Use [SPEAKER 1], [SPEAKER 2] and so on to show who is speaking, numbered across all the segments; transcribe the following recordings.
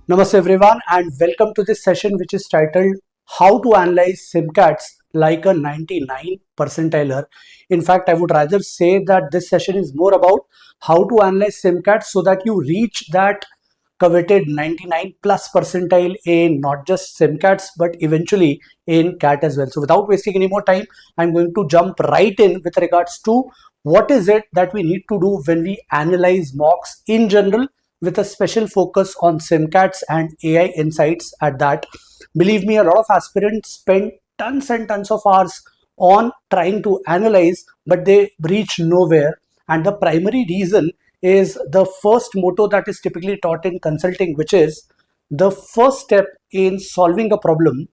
[SPEAKER 1] Namaste everyone and welcome to this session which is titled How to Analyze SIMCATs like a 99 percentiler. In fact, I would rather say that this session is more about how to analyze SIMCATs so that you reach that coveted 99 plus percentile in not just SIMCATs but eventually in CAT as well. So without wasting any more time, I'm going to jump right in with regards to what is it that we need to do when we analyze mocks in general, with a special focus on SIMCATs and AI insights at that. Believe me, a lot of aspirants spend tons and tons of hours on trying to analyze, but they reach nowhere. And the primary reason is the first motto that is typically taught in consulting, which is the first step in solving a problem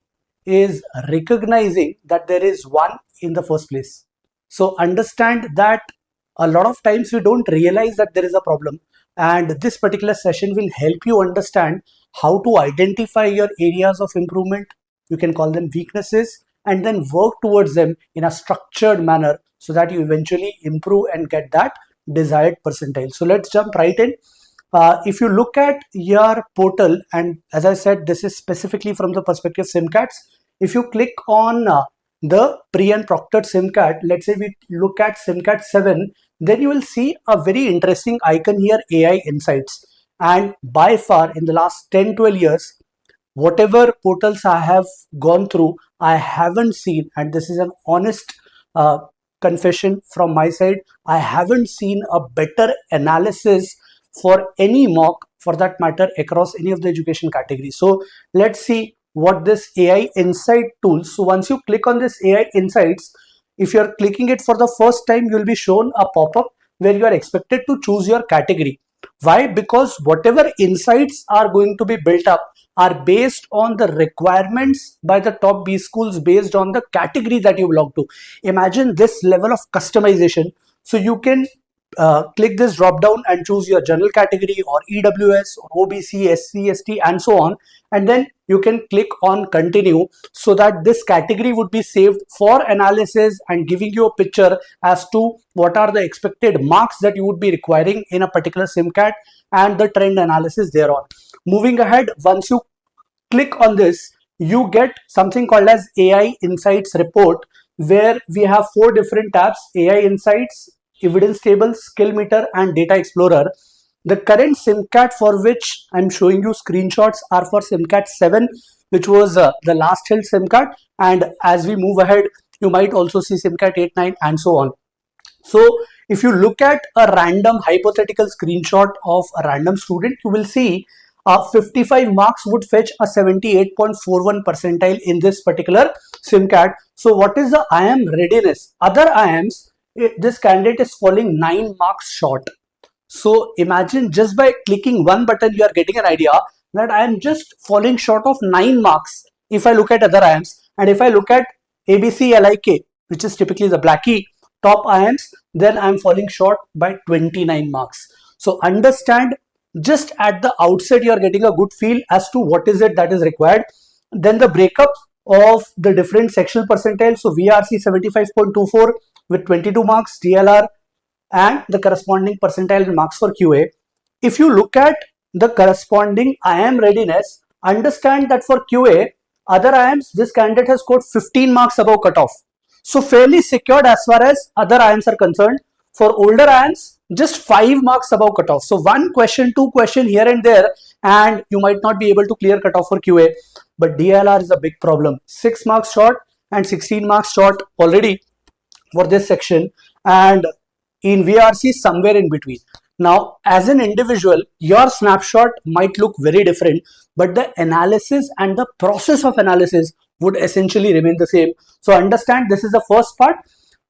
[SPEAKER 1] is recognizing that there is one in the first place. So understand that a lot of times we don't realize that there is a problem, and this particular session will help you understand how to identify your areas of improvement. You can call them weaknesses, and then work towards them in a structured manner so that you eventually improve and get that desired percentile. So let's jump right in. If you look at your portal, and as I said, this is specifically from the perspective SIMCATs. If you click on the pre and proctored SIMCAT, let's say we look at SIMCAT 7, then you will see a very interesting icon here, AI Insights. And by far in the last 10-12 years, whatever portals I have gone through, I haven't seen, and this is an honest confession from my side, I haven't seen a better analysis for any mock, for that matter, across any of the education categories. So let's see what this AI Insight tool. So once you click on this AI Insights, if you're clicking it for the first time, you'll be shown a pop-up where you are expected to choose your category. Why? Because whatever insights are going to be built up are based on the requirements by the top B schools based on the category that you belong to. Imagine this level of customization. So you can click this drop down and choose your general category or EWS or OBC, SC, ST and so on, and then you can click on continue so that this category would be saved for analysis and giving you a picture as to what are the expected marks that you would be requiring in a particular SIMCAT and the trend analysis thereon. Moving ahead, once you click on this, you get something called as AI Insights report, where we have 4 different tabs: AI Insights, Evidence Table, Skill Meter and Data Explorer. The current SIMCAT for which I'm showing you screenshots are for SIMCAT 7, which was the last held SIMCAT, and as we move ahead you might also see SIMCAT 8, 9 and so on. So if you look at a random hypothetical screenshot of a random student, you will see 55 marks would fetch a 78.41 percentile in this particular SIMCAT. So what is the IM readiness? Other IMs, this candidate is falling 9 marks short. So imagine just by clicking one button, you are getting an idea that I am just falling short of 9 marks if I look at other IMs. And if I look at ABC LIK, which is typically the Blackie top IMs, then I am falling short by 29 marks. So understand, just at the outset, you are getting a good feel as to what is it that is required. Then the breakup of the different sectional percentiles. So VARC 75.24 with 22 marks, DILR and the corresponding percentile and marks for QA. If you look at the corresponding IM readiness, understand that for QA, other IMs, this candidate has scored 15 marks above cutoff. So fairly secured as far as other IMs are concerned. For older IMs, just 5 marks above cutoff. So 1 question, 2 question here and there, and you might not be able to clear cutoff for QA. But DILR is a big problem. 6 marks short and 16 marks short already for this section, and in VRC somewhere in between. Now, as an individual, your snapshot might look very different, but the analysis and the process of analysis would essentially remain the same. So understand, this is the first part.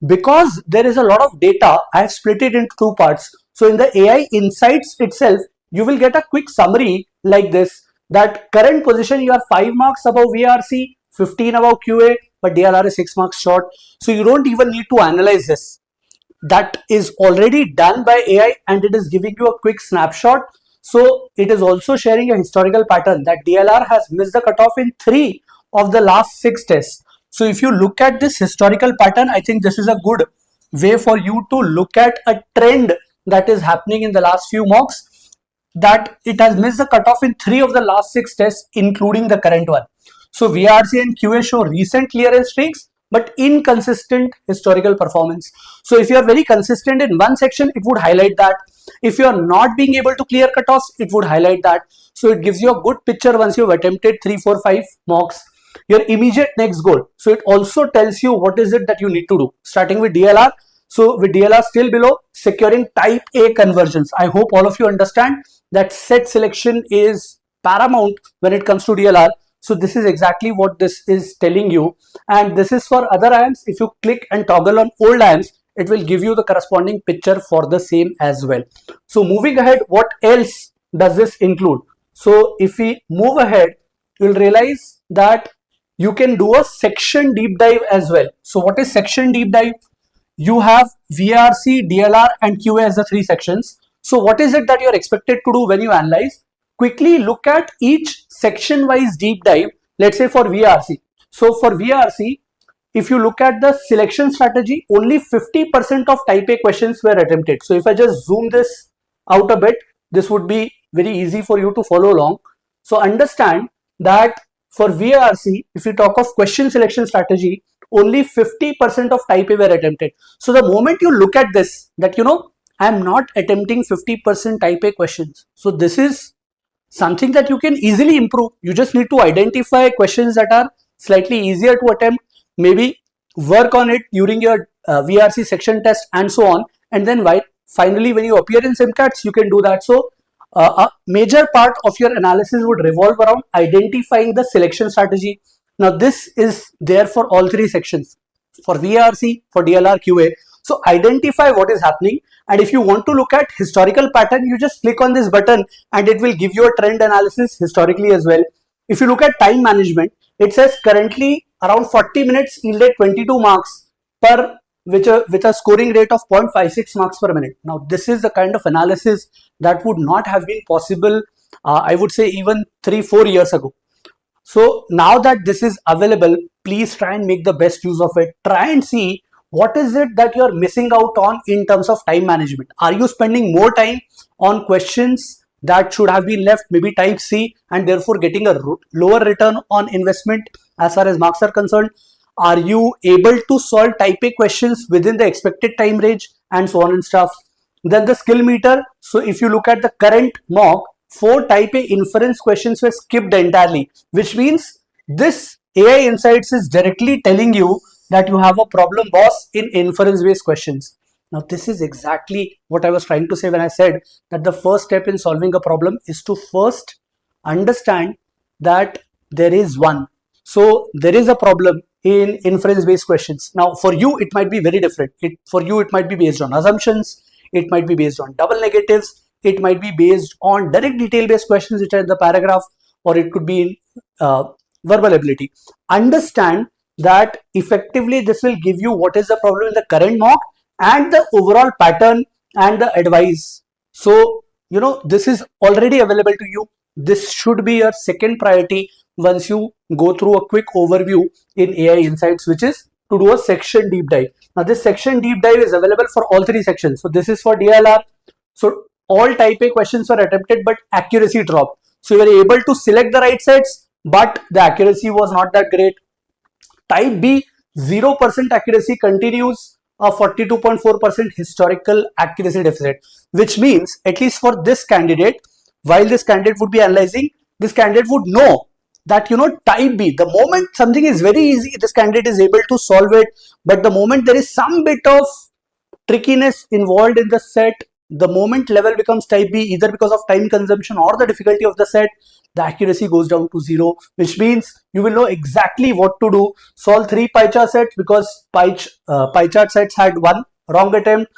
[SPEAKER 1] Because there is a lot of data, I have split it into 2 parts. So in the AI Insights itself, you will get a quick summary like this, that current position you are 5 marks above VRC, 15 above QA, but DLR is 6 marks short. So you don't even need to analyze this. That is already done by AI and it is giving you a quick snapshot. So it is also sharing a historical pattern that DLR has missed the cutoff in 3 of the last 6 tests. So if you look at this historical pattern, I think this is a good way for you to look at a trend that is happening in the last few mocks. that it has missed the cutoff in 3 of the last 6 tests, including the current one. So VARC and QA show recent clearance streaks, but inconsistent historical performance. So if you are very consistent in one section, it would highlight that. If you are not being able to clear cutoffs, it would highlight that. So it gives you a good picture once you've attempted 3, 4, 5 mocks. Your immediate next goal. So it also tells you what is it that you need to do. Starting with DLR. So with DLR still below, securing type A conversions. I hope all of you understand that set selection is paramount when it comes to DLR. So this is exactly what this is telling you, and this is for other IMs. If you click and toggle on old IMs, it will give you the corresponding picture for the same as well. So moving ahead, what else does this include? So if we move ahead, you'll realize that you can do a section deep dive as well. So what is section deep dive? You have VARC, DLR and QA as the 3 sections. So what is it that you're expected to do when you analyze? Quickly look at each section wise deep dive. Let's say for VARC. So for VARC, if you look at the selection strategy, only 50% of type A questions were attempted. So if I just zoom this out a bit, this would be very easy for you to follow along. So understand that for VARC, if you talk of question selection strategy, only 50% of type A were attempted. So the moment you look at this, that I am not attempting 50% type A questions. So this is something that you can easily improve. You just need to identify questions that are slightly easier to attempt, maybe work on it during your VARC section test and so on. And then finally, when you appear in SIMCATs, you can do that. So a major part of your analysis would revolve around identifying the selection strategy. Now this is there for all 3 sections, for VARC, for DLR, QA. So identify what is happening, and if you want to look at historical pattern, you just click on this button and it will give you a trend analysis historically as well. If you look at time management, it says currently around 40 minutes yielded 22 marks per with a scoring rate of 0.56 marks per minute. Now this is the kind of analysis that would not have been possible, I would say even 3-4 years ago. So now that this is available, please try and make the best use of it. Try and see what is it that you're missing out on in terms of time management. Are you spending more time on questions that should have been left maybe type C and therefore getting a lower return on investment as far as marks are concerned? Are you able to solve type A questions within the expected time range and so on and stuff? Then the skill meter. So if you look at the current mock, 4 type A inference questions were skipped entirely, which means this AI Insights is directly telling you that you have a problem boss in inference based questions. Now this is exactly what I was trying to say when I said that the first step in solving a problem is to first understand that there is one. So there is a problem in inference based questions. Now for you it might be very different. For you it might be based on assumptions, it might be based on double negatives, it might be based on direct detail based questions which are in the paragraph, or it could be in verbal ability. Understand that effectively this will give you what is the problem in the current mock and the overall pattern and the advice. So this is already available to you. This should be your second priority once you go through a quick overview in AI Insights, which is to do a section deep dive. Now this section deep dive is available for all 3 sections. So this is for DILR. So all type A questions were attempted, but accuracy dropped. So you were able to select the right sets, but the accuracy was not that great. Type B, 0% accuracy continues, a 42.4% historical accuracy deficit, which means at least for this candidate, while this candidate would be analyzing, this candidate would know that type B, the moment something is very easy, this candidate is able to solve it, but the moment there is some bit of trickiness involved in the set, the moment level becomes type B, either because of time consumption or the difficulty of the set, the accuracy goes down to 0, which means you will know exactly what to do. Solve 3 pie chart sets because pie chart sets had 1 wrong attempt.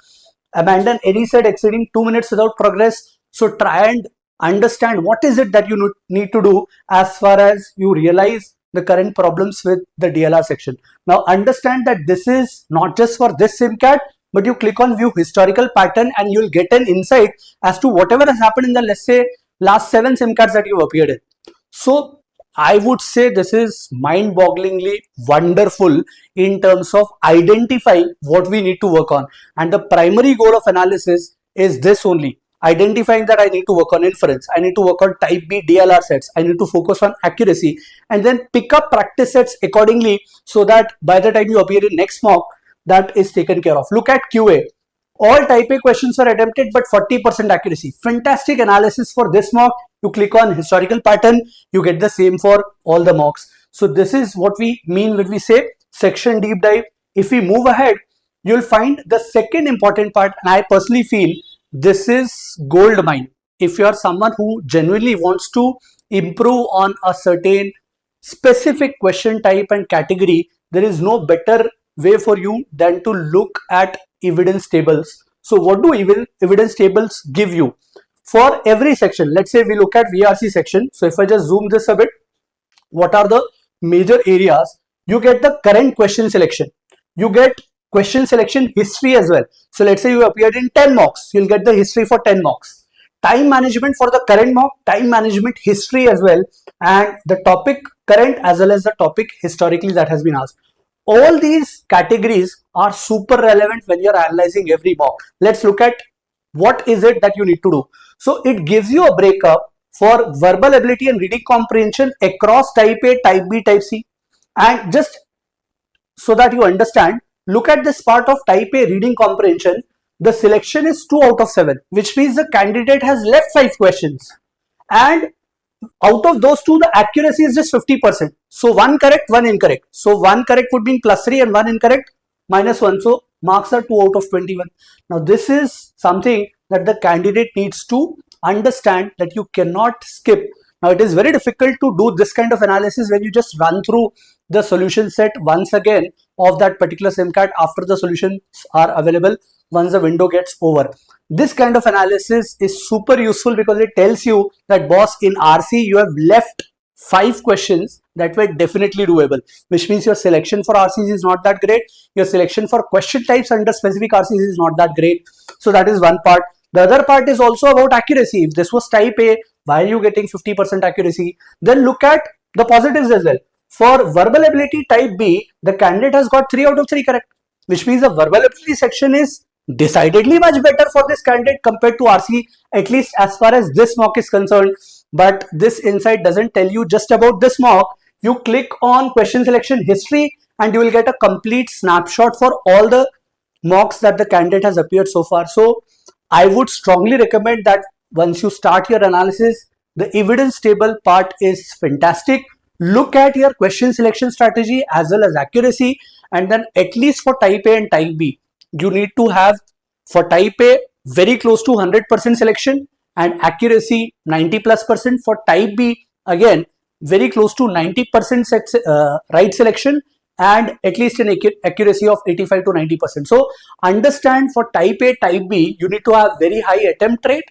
[SPEAKER 1] Abandon any set exceeding 2 minutes without progress. So try and understand what is it that you need to do as far as you realize the current problems with the DLR section. Now understand that this is not just for this SIMCAT, but you click on view historical pattern and you'll get an insight as to whatever has happened in the, let's say, last 7 SIMCATs that you've appeared in. So I would say this is mind-bogglingly wonderful in terms of identifying what we need to work on. And the primary goal of analysis is this only. identifying that I need to work on inference, I need to work on type B DLR sets, I need to focus on accuracy, and then pick up practice sets accordingly so that by the time you appear in next mock, that is taken care of. Look at QA. All type A questions were attempted but 40% accuracy. Fantastic analysis for this mock. You click on historical pattern, you get the same for all the mocks. So this is what we mean when we say section deep dive. If we move ahead, you'll find the second important part, and I personally feel this is gold mine. If you are someone who genuinely wants to improve on a certain specific question type and category, there is no better way for you than to look at evidence tables. So what do evidence tables give you? For every section, let's say we look at VARC section. So if I just zoom this a bit, what are the major areas? You get the current question selection. You get question selection history as well. So let's say you appeared in 10 mocks, you'll get the history for 10 mocks. Time management for the current mock, time management history as well, and the topic current as well as the topic historically that has been asked. All these categories are super relevant when you're analyzing every mock. Let's look at what is it that you need to do. So it gives you a breakup for verbal ability and reading comprehension across type A, type B, type C. And just so that you understand, look at this part of type A reading comprehension. The selection is 2 out of 7, which means the candidate has left 5 questions. And out of those 2, the accuracy is just 50%. So 1 correct, 1 incorrect. So 1 correct would be +3 and 1 incorrect -1. So marks are 2 out of 21. Now this is something that the candidate needs to understand, that you cannot skip. Now it is very difficult to do this kind of analysis when you just run through the solution set once again of that particular SIMCAT after the solutions are available once the window gets over. This kind of analysis is super useful because it tells you that boss, in RC you have left 5 questions that were definitely doable, which means your selection for RCs is not that great. Your selection for question types under specific RCs is not that great. So that is one part. The other part is also about accuracy. If this was type A, why are you getting 50% accuracy? Then look at the positives as well. For verbal ability type B, the candidate has got 3 out of 3 correct, which means the verbal ability section is decidedly much better for this candidate compared to RC, at least as far as this mock is concerned. But this insight doesn't tell you just about this mock. You click on question selection history and you will get a complete snapshot for all the mocks that the candidate has appeared so far. So I would strongly recommend that once you start your analysis, the evidence table part is fantastic. Look at your question selection strategy as well as accuracy, and then at least for type A and type B, you need to have for type A very close to 100% selection and accuracy 90+%. For type B, again very close to 90% right selection and at least an accuracy of 85 to 90%. So understand, for type A, type B, you need to have very high attempt rate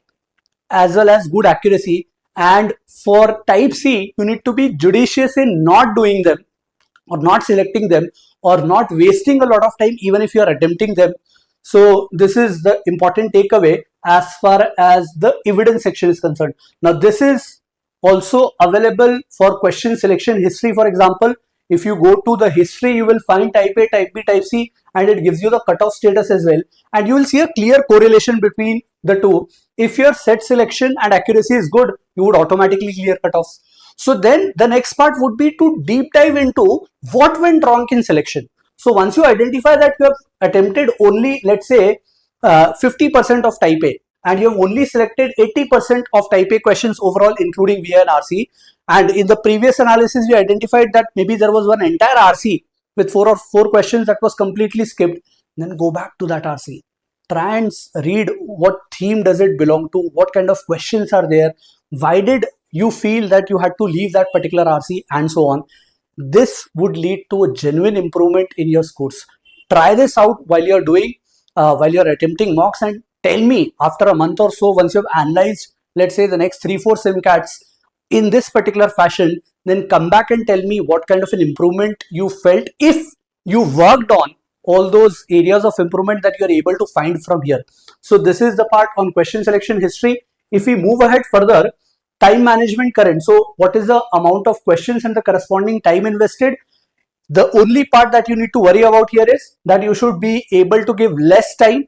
[SPEAKER 1] as well as good accuracy, and for type C, you need to be judicious in not doing them or not selecting them or not wasting a lot of time even if you are attempting them. So this is the important takeaway as far as the evidence section is concerned. Now this is also available for question selection history. For example, if you go to the history, you will find type A, type B, type C, and it gives you the cutoff status as well. And you will see a clear correlation between the two. If your set selection and accuracy is good, you would automatically clear cutoffs. So then the next part would be to deep dive into what went wrong in selection. So once you identify that you have attempted only, let's say, 50% of type A, and you have only selected 80% of type A questions overall, including VA and RC. And in the previous analysis, we identified that maybe there was one entire RC with 4 questions that was completely skipped. Then go back to that RC. Try and read what theme does it belong to, what kind of questions are there, why did you feel that you had to leave that particular RC, and so on. This would lead to a genuine improvement in your scores. Try this out while you're doing, while you're attempting mocks, and tell me after a month or so, once you've analyzed, let's say, the next 3-4 SIMCATs in this particular fashion, then come back and tell me what kind of an improvement you felt if you worked on all those areas of improvement that you are able to find from here. So this is the part on question selection history. If we move ahead further, time management current. So what is the amount of questions and the corresponding time invested? The only part that you need to worry about here is that you should be able to give less time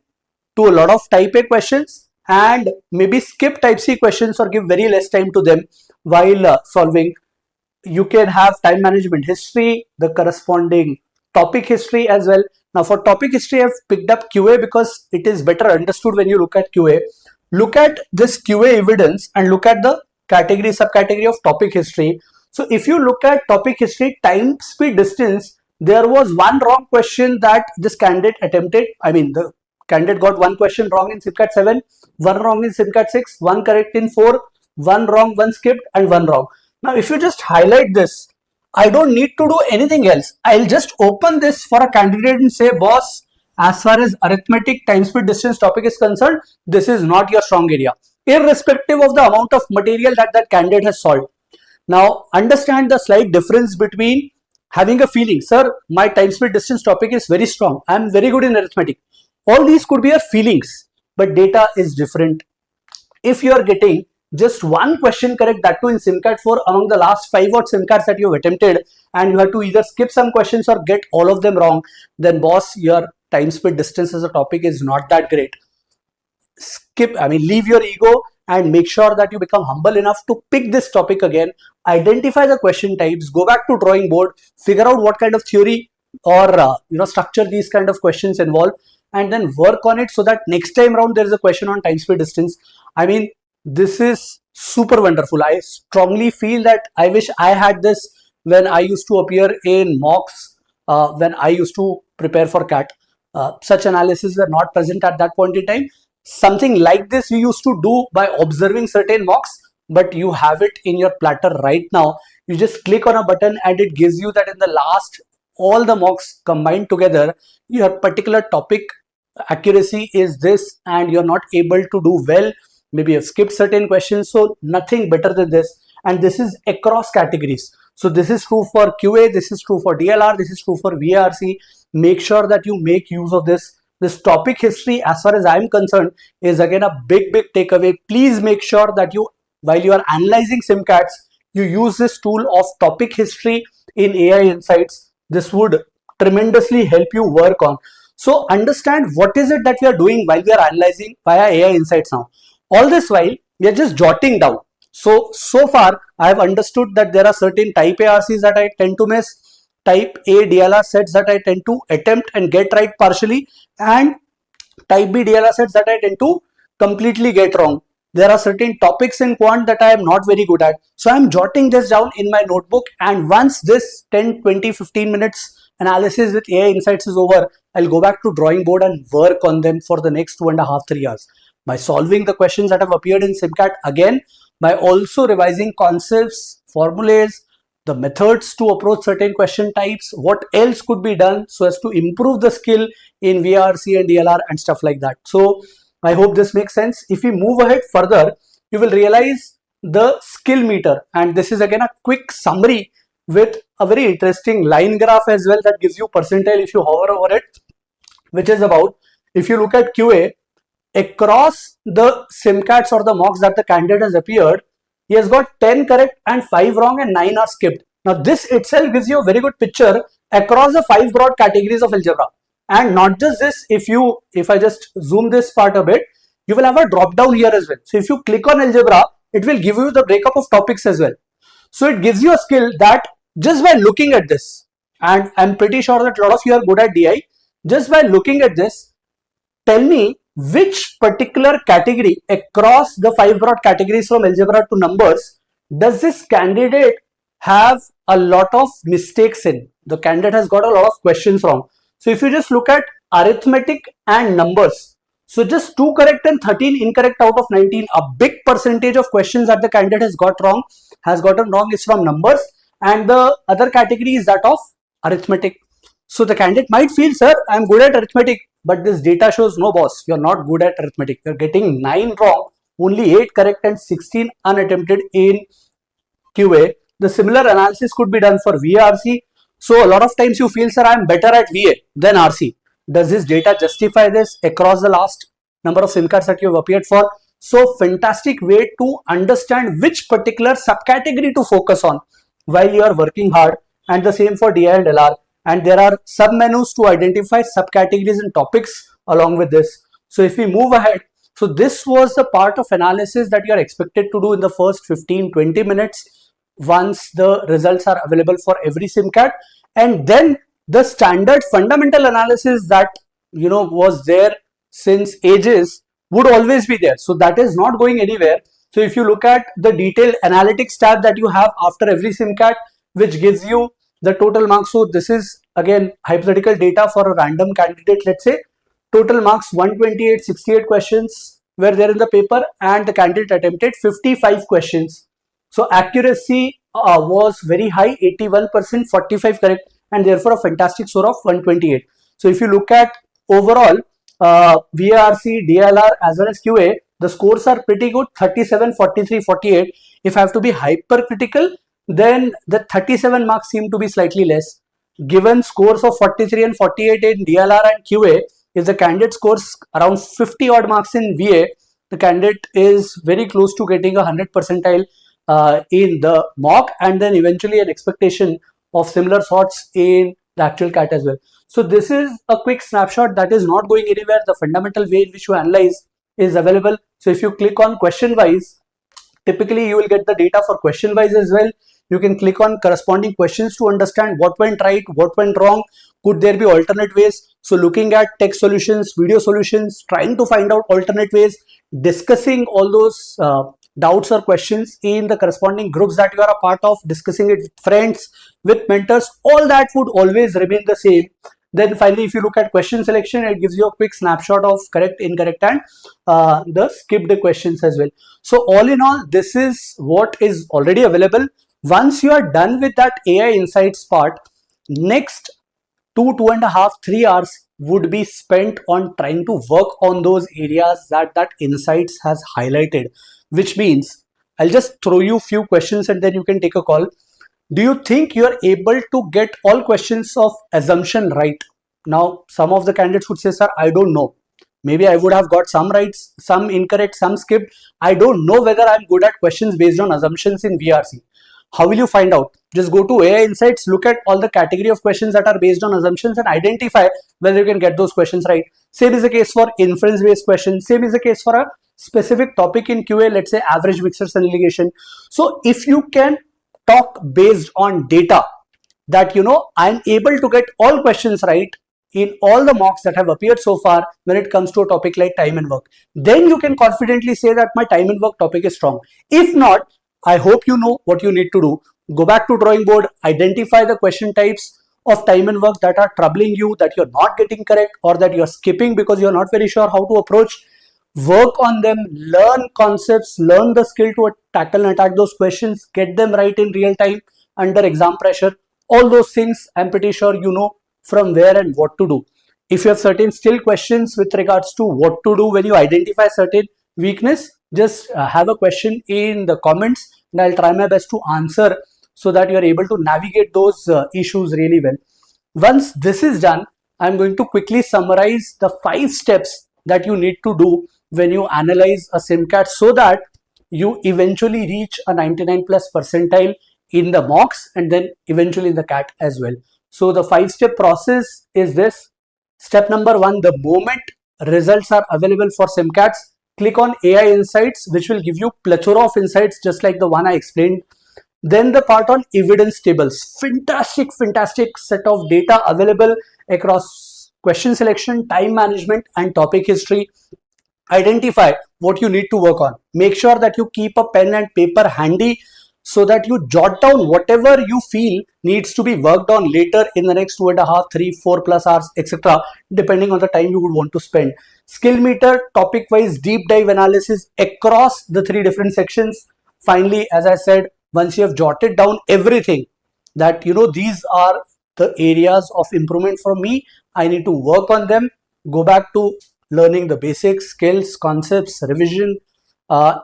[SPEAKER 1] to a lot of type A questions and maybe skip type C questions or give very less time to them while solving. You can have time management history, the corresponding topic history as well. Now for topic history, I've picked up QA because it is better understood when you look at QA. Look at this QA evidence and look at the category, subcategory of topic history. So if you look at topic history, time, speed, distance, there was one wrong question that this candidate attempted. I mean, the candidate got one question wrong in SIMCAT 7, one wrong in SIMCAT 6, one correct in 4, one wrong, one skipped, and one wrong. Now, if you just highlight this, I don't need to do anything else. I'll just open this for a candidate and say, boss, as far as arithmetic, time, speed, distance topic is concerned, this is not your strong area, irrespective of the amount of material that that candidate has solved. Now, understand the slight difference between having a feeling, sir, my time, speed, distance topic is very strong. I'm very good in arithmetic. All these could be your feelings, but data is different. If you are getting just one question correct, that too in SIMCAT 4 among the last 5 odd SIMCATs that you have attempted, and you have to either skip some questions or get all of them wrong, then boss, your time, speed, distance as a topic is not that great. Leave your ego and make sure that you become humble enough to pick this topic again, identify the question types, go back to drawing board, figure out what kind of theory or structure these kind of questions involve, and then work on it so that next time around there is a question on time, speed, distance. I mean, this is super wonderful. I strongly feel that I wish I had this when I used to appear in mocks, when I used to prepare for CAT. Such analysis were not present at that point in time. Something like this we used to do by observing certain mocks, but you have it in your platter right now. You just click on a button and it gives you that in the last, all the mocks combined together, your particular topic accuracy is this, and you're not able to do well. Maybe you've skipped certain questions, so nothing better than this. And this is across categories. So this is true for QA, this is true for DLR, this is true for VARC. Make sure that you make use of this. This topic history, as far as I'm concerned, is again a big takeaway. Please make sure that you, while you are analyzing SIMCATs, you use this tool of topic history in AI Insights. This would tremendously help you work on. So understand what is it that we are doing while we are analyzing via AI Insights now. All this while, we are just jotting down. So far, I have understood that there are certain type ARCs that I tend to miss, type A DLR sets that I tend to attempt and get right partially, and type B DLR sets that I tend to completely get wrong. There are certain topics in quant that I am not very good at. So I am jotting this down in my notebook, and once this 10, 20, 15 minutes analysis with AI Insights is over, I'll go back to drawing board and work on them for the next 2.5, 3 hours. By solving the questions that have appeared in SIMCAT again, by also revising concepts, formulas, the methods to approach certain question types, what else could be done so as to improve the skill in VARC and DLR and stuff like that. So I hope this makes sense. If we move ahead further, you will realize the skill meter, and this is again a quick summary with a very interesting line graph as well that gives you percentile if you hover over it, which is about, if you look at QA, across the SIMCATs or the mocks that the candidate has appeared, he has got 10 correct and 5 wrong and 9 are skipped. Now this itself gives you a very good picture across the 5 broad categories of algebra. And not just this, if I just zoom this part a bit, you will have a drop down here as well. So if you click on algebra, it will give you the breakup of topics as well. So it gives you a skill that just by looking at this, and I'm pretty sure that a lot of you are good at DI, just by looking at this, tell me which particular category across the 5 broad categories from algebra to numbers does this candidate have a lot of mistakes in. The candidate has got a lot of questions wrong. So if you just look at arithmetic and numbers, so just 2 correct and 13 incorrect out of 19, a big percentage of questions that the candidate has gotten wrong is from numbers, and the other category is that of arithmetic. So the candidate might feel, sir, I'm good at arithmetic, but this data shows no, boss, you're not good at arithmetic. You're getting 9 wrong, only 8 correct and 16 unattempted in QA. The similar analysis could be done for VARC. So a lot of times you feel, sir, I'm better at VA than RC. Does this data justify this across the last number of SIMCATs that you have appeared for? So fantastic way to understand which particular subcategory to focus on while you are working hard, and the same for DI and LR. And there are sub menus to identify subcategories and topics along with this. So if we move ahead, So this was the part of analysis that you are expected to do in the first 15-20 minutes once the results are available for every SIMCAT. And then the standard fundamental analysis that was there since ages would always be there. So that is not going anywhere. So if you look at the detailed analytics tab that you have after every SIMCAT, which gives you the total marks. So this is again hypothetical data for a random candidate. Let's say total marks 128, 68 questions were there in the paper, and the candidate attempted 55 questions. So accuracy was very high, 81%, 45 correct, and therefore a fantastic score of 128. So if you look at overall VARC, DILR as well as QA, the scores are pretty good, 37, 43, 48. If I have to be hypercritical, then the 37 marks seem to be slightly less. Given scores of 43 and 48 in DLR and QA, if the candidate scores around 50 odd marks in VA, the candidate is very close to getting 100 percentile in the mock, and then eventually an expectation of similar sorts in the actual CAT as well. So this is a quick snapshot that is not going anywhere. The fundamental way in which you analyze is available. So if you click on question wise, typically you will get the data for question wise as well. You can click on corresponding questions to understand what went right, what went wrong, could there be alternate ways. So looking at text solutions, video solutions, trying to find out alternate ways, discussing all those doubts or questions in the corresponding groups that you are a part of, discussing it with friends, with mentors, all that would always remain the same. Then finally, if you look at question selection, it gives you a quick snapshot of correct, incorrect, and the skipped questions as well. So all in all, this is what is already available. Once you are done with that AI Insights part, next 2.5, 3 hours would be spent on trying to work on those areas that Insights has highlighted, which means I'll just throw you a few questions and then you can take a call. Do you think you are able to get all questions of assumption right? Now, some of the candidates would say, sir, I don't know. Maybe I would have got some rights, some incorrect, some skipped. I don't know whether I'm good at questions based on assumptions in VRC. How will you find out? Just go to AI Insights, look at all the category of questions that are based on assumptions and identify whether you can get those questions right. Same is the case for inference-based questions. Same is the case for a specific topic in QA, let's say average mixture segregation. So if you can talk based on data that, I'm able to get all questions right in all the mocks that have appeared so far when it comes to a topic like time and work, then you can confidently say that my time and work topic is strong. If not, I hope you know what you need to do. Go back to drawing board, identify the question types of time and work that are troubling you, that you're not getting correct or that you're skipping because you're not very sure how to approach. Work on them, learn concepts, learn the skill to tackle and attack those questions, get them right in real time under exam pressure. All those things I'm pretty sure you know from where and what to do. If you have certain still questions with regards to what to do when you identify certain weakness, just have a question in the comments and I'll try my best to answer so that you are able to navigate those issues really well. Once this is done, I'm going to quickly summarize the 5 steps that you need to do when you analyze a SIMCAT so that you eventually reach a 99 plus percentile in the mocks and then eventually in the CAT as well. So the 5-step process is this. Step number 1, the moment results are available for SIMCATs, click on AI Insights, which will give you plethora of insights just like the one I explained. Then the part on evidence tables, fantastic set of data available across question selection, time management and topic history. Identify what you need to work on. Make sure that you keep a pen and paper handy so that you jot down whatever you feel needs to be worked on later in the next 2.5, 3, 4 plus hours, etc. depending on the time you would want to spend. Skill meter, topic wise deep dive analysis across the 3 different sections. Finally, as I said, once you have jotted down everything that these are the areas of improvement for me, I need to work on them, go back to learning the basics, skills, concepts, revision,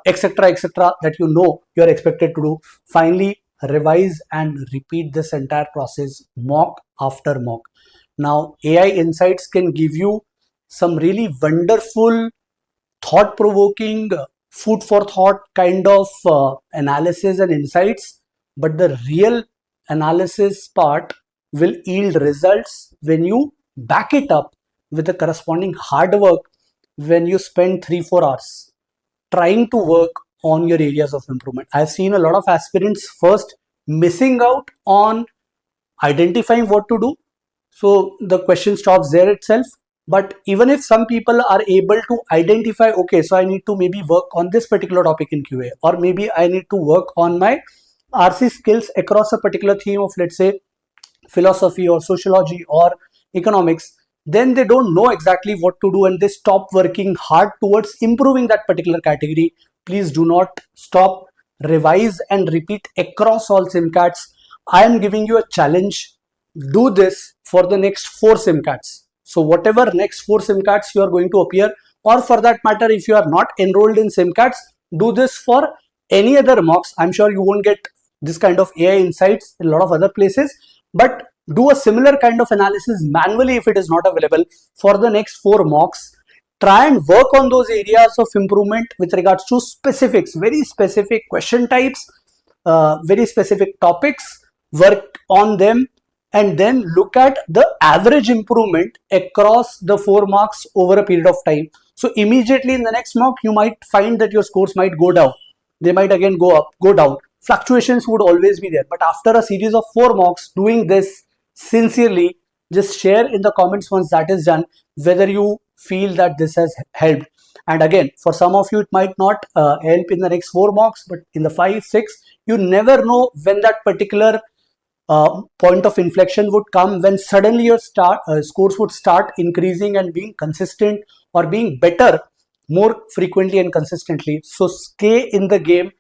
[SPEAKER 1] etc that you are expected to do. Finally, revise and repeat this entire process mock after mock. Now AI Insights can give you some really wonderful, thought-provoking, food for thought kind of analysis and insights, but the real analysis part will yield results when you back it up with the corresponding hard work when you spend 3-4 hours trying to work on your areas of improvement. I've seen a lot of aspirants first missing out on identifying what to do. So the question stops there itself. But even if some people are able to identify, okay, so I need to maybe work on this particular topic in QA, or maybe I need to work on my RC skills across a particular theme of, let's say, philosophy or sociology or economics, then they don't know exactly what to do and they stop working hard towards improving that particular category. Please do not stop, revise and repeat across all SIMCATs. I am giving you a challenge. Do this for the next 4 SIMCATs. So whatever next 4 SIMCATs you are going to appear, or for that matter, if you are not enrolled in SIMCATs, do this for any other mocks. I'm sure you won't get this kind of AI insights in a lot of other places, but do a similar kind of analysis manually if it is not available for the next 4 mocks. Try and work on those areas of improvement with regards to specifics, very specific question types, very specific topics, work on them, and then look at the average improvement across the 4 marks over a period of time. So immediately in the next mock, you might find that your scores might go down. They might again go up, go down. Fluctuations would always be there. But after a series of 4 mocks, doing this sincerely, just share in the comments once that is done, whether you feel that this has helped. And again, for some of you, it might not help in the next 4 mocks, but in the 5, 6, you never know when that particular point of inflection would come, when suddenly your scores would start increasing and being consistent or being better more frequently and consistently. So stay in the game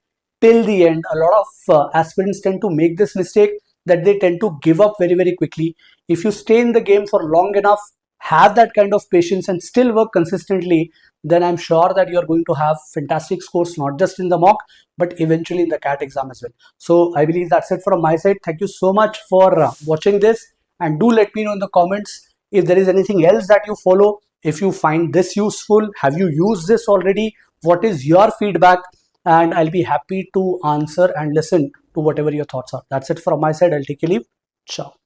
[SPEAKER 1] till the end. A lot of aspirants tend to make this mistake, that they tend to give up very, very quickly. If you stay in the game for long enough, have that kind of patience and still work consistently, then I'm sure that you're going to have fantastic scores, not just in the mock, but eventually in the CAT exam as well. So I believe that's it from my side. Thank you so much for watching this, and do let me know in the comments if there is anything else that you follow. If you find this useful, have you used this already? What is your feedback? And I'll be happy to answer and listen to whatever your thoughts are. That's it from my side. I'll take a leave. Ciao.